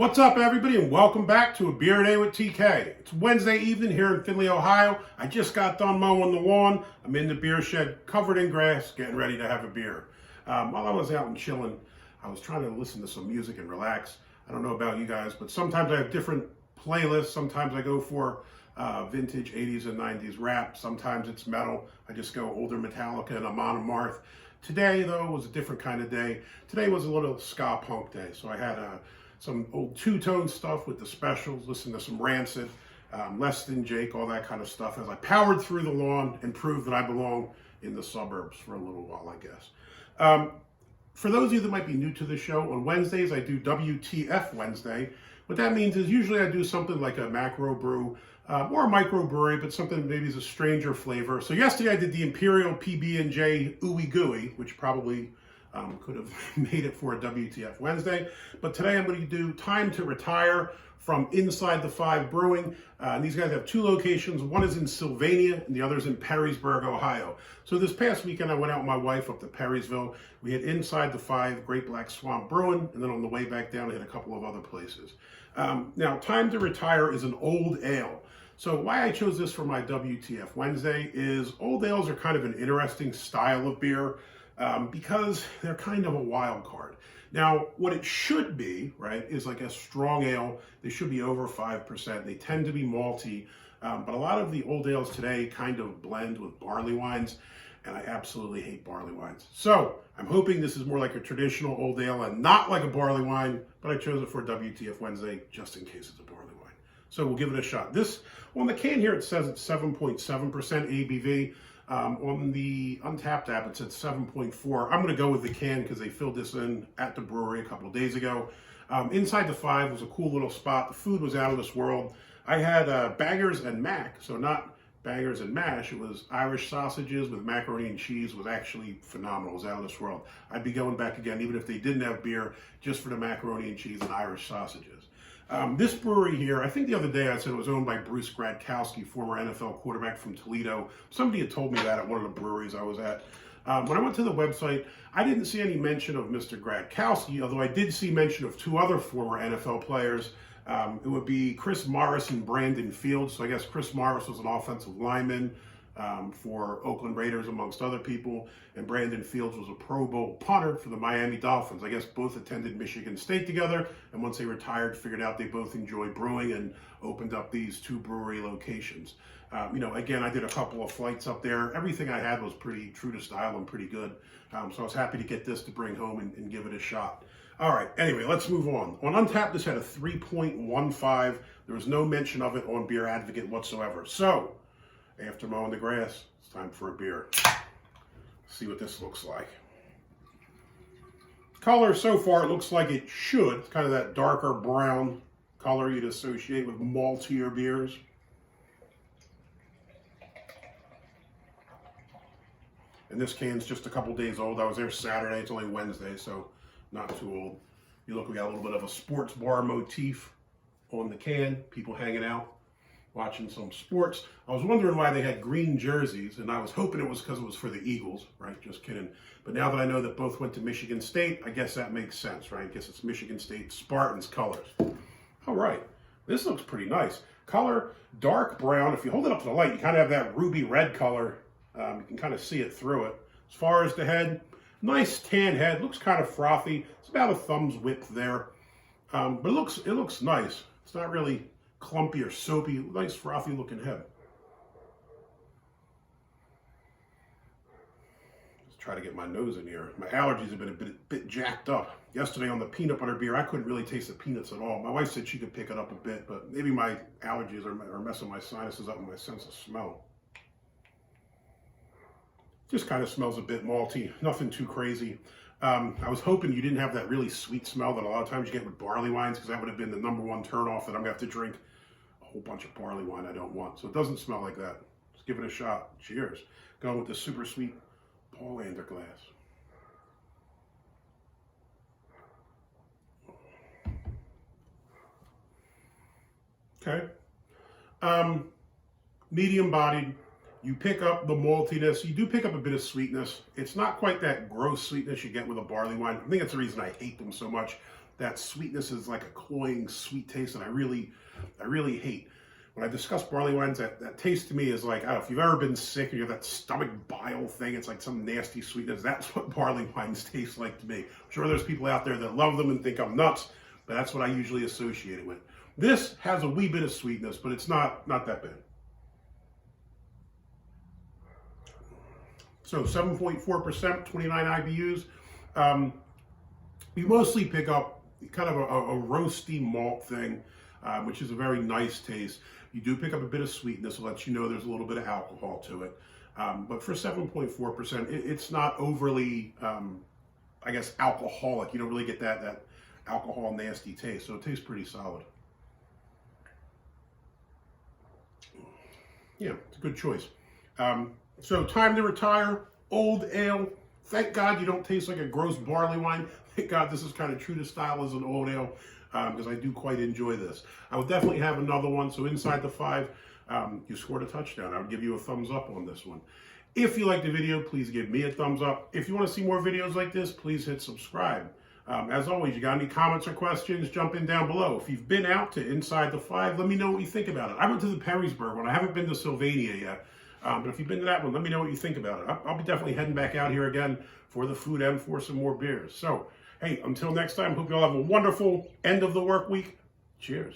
What's up, everybody, and welcome back to A Beer a Day with TK. It's Wednesday evening here in Findlay, Ohio. I just got done mowing the lawn. I'm in the beer shed, covered in grass, getting ready to have a beer. While I was out and chilling, I was trying to listen to some music and relax. I don't know about you guys, but sometimes I have different playlists. Sometimes I go for vintage 80s and 90s rap. Sometimes it's metal. I just go older Metallica and Amon Amarth. Today, though, was a different kind of day. Today was a little ska punk day, so I had some old two-tone stuff with the specials, listen to some Rancid, Less Than Jake, all that kind of stuff as I powered through the lawn and proved that I belong in the suburbs for a little while, I guess. For those of you that might be new to the show, on Wednesdays I do WTF Wednesday. What that means is usually I do something like a macro brew or a microbrewery, but something maybe is a stranger flavor. So yesterday I did the Imperial PB&J Ooey Gooey, which probably could have made it for a WTF Wednesday. But today I'm going to do Time to Retire from Inside the Five Brewing. And these guys have two locations. One is in Sylvania and the other is in Perrysburg, Ohio. So this past weekend I went out with my wife up to Perrysville. We hit Inside the Five, Great Black Swamp Brewing, and then on the way back down I hit a couple of other places. Now, Time to Retire is an old ale. So why I chose this for my WTF Wednesday is old ales are kind of an interesting style of beer. Because they're kind of a wild card. Now, what it should be, right, is like a strong ale. They should be over 5%. They tend to be malty, but a lot of the old ales today kind of blend with barley wines, and I absolutely hate barley wines. So I'm hoping this is more like a traditional old ale and not like a barley wine, but I chose it for WTF Wednesday just in case it's a barley wine. So we'll give it a shot. This, on the can here, it says it's 7.7% ABV. On the Untappd app, it said 7.4. I'm going to go with the can because they filled this in at the brewery a couple of days ago. Inside the Five was a cool little spot. The food was out of this world. I had bangers and mac, so not bangers and mash. It was Irish sausages with macaroni and cheese. It was actually phenomenal. It was out of this world. I'd be going back again, even if they didn't have beer, just for the macaroni and cheese and Irish sausages. This brewery here, I think the other day I said it was owned by Bruce Gradkowski, former NFL quarterback from Toledo. Somebody had told me that at one of the breweries I was at. When I went to the website, I didn't see any mention of Mr. Gradkowski, although I did see mention of two other former NFL players. It would be Chris Morris and Brandon Fields. So I guess Chris Morris was an offensive lineman for Oakland Raiders, amongst other people, and Brandon Fields was a Pro Bowl punter for the Miami Dolphins. I guess both attended Michigan State together, and once they retired, figured out they both enjoy brewing and opened up these two brewery locations. Again, I did a couple of flights up there. Everything I had was pretty true to style and pretty good, so I was happy to get this to bring home and give it a shot. All right, anyway, let's move on. On Untappd, this had a 3.15. There was no mention of it on Beer Advocate whatsoever. So, after mowing the grass, it's time for a beer. See what this looks like. Color so far, it looks like it should. It's kind of that darker brown color you'd associate with maltier beers. And this can's just a couple days old. I was there Saturday. It's only Wednesday, so not too old. You look, we got a little bit of a sports bar motif on the can. People hanging out, watching some sports. I was wondering why they had green jerseys, and I was hoping it was because it was for the Eagles, right? Just kidding. But now that I know that both went to Michigan State, I guess that makes sense, right? I guess it's Michigan State Spartans colors. All right, this looks pretty nice. Color, dark brown. If you hold it up to the light, you kind of have that ruby red color. You can kind of see it through it. As far as the head, nice tan head. Looks kind of frothy. It's about a thumb's width there. But it looks nice. It's not really clumpy or soapy. Nice frothy looking head. Let's try to get my nose in here. My allergies have been a bit jacked up. Yesterday on the peanut butter beer, I couldn't really taste the peanuts at all. My wife said she could pick it up a bit, but maybe my allergies are messing my sinuses up and my sense of smell. Just kind of smells a bit malty, nothing too crazy. I was hoping you didn't have that really sweet smell that a lot of times you get with barley wines, because that would have been the number one turnoff that I'm gonna have to drink a whole bunch of barley wine I don't want. So it doesn't smell like that. Let's give it a shot. Cheers. Going with the super sweet Paulander glass. Okay. Medium bodied. You pick up the maltiness. You do pick up a bit of sweetness. It's not quite that gross sweetness you get with a barley wine. I think that's the reason I hate them so much. that sweetness is like a cloying sweet taste that I really hate. When I discuss barley wines, that taste to me is like, I don't know, if you've ever been sick and you have that stomach bile thing, it's like some nasty sweetness. That's what barley wines taste like to me. I'm sure there's people out there that love them and think I'm nuts, but that's what I usually associate it with. This has a wee bit of sweetness, but it's not that bad. So 7.4%, 29 IBUs. You mostly pick up kind of a roasty malt thing, which is a very nice taste. You do pick up a bit of sweetness, so lets you know there's a little bit of alcohol to it. But for 7.4%, it's not overly, I guess, alcoholic. You don't really get that alcohol nasty taste, so it tastes pretty solid. Yeah, it's a good choice. So time to retire, old ale. Thank God you don't taste like a gross barley wine. Thank God this is kind of true to style as an old ale, because I do quite enjoy this. I would definitely have another one, so inside the 5, you scored a touchdown. I would give you a thumbs up on this one. If you liked the video, please give me a thumbs up. If you want to see more videos like this, please hit subscribe. As always, you got any comments or questions, jump in down below. If you've been out to Inside the 5, let me know what you think about it. I went to the Perrysburg one. I haven't been to Sylvania yet. But if you've been to that one, let me know what you think about it. I'll be definitely heading back out here again for the food and for some more beers. So, hey, until next time, hope you all have a wonderful end of the work week. Cheers.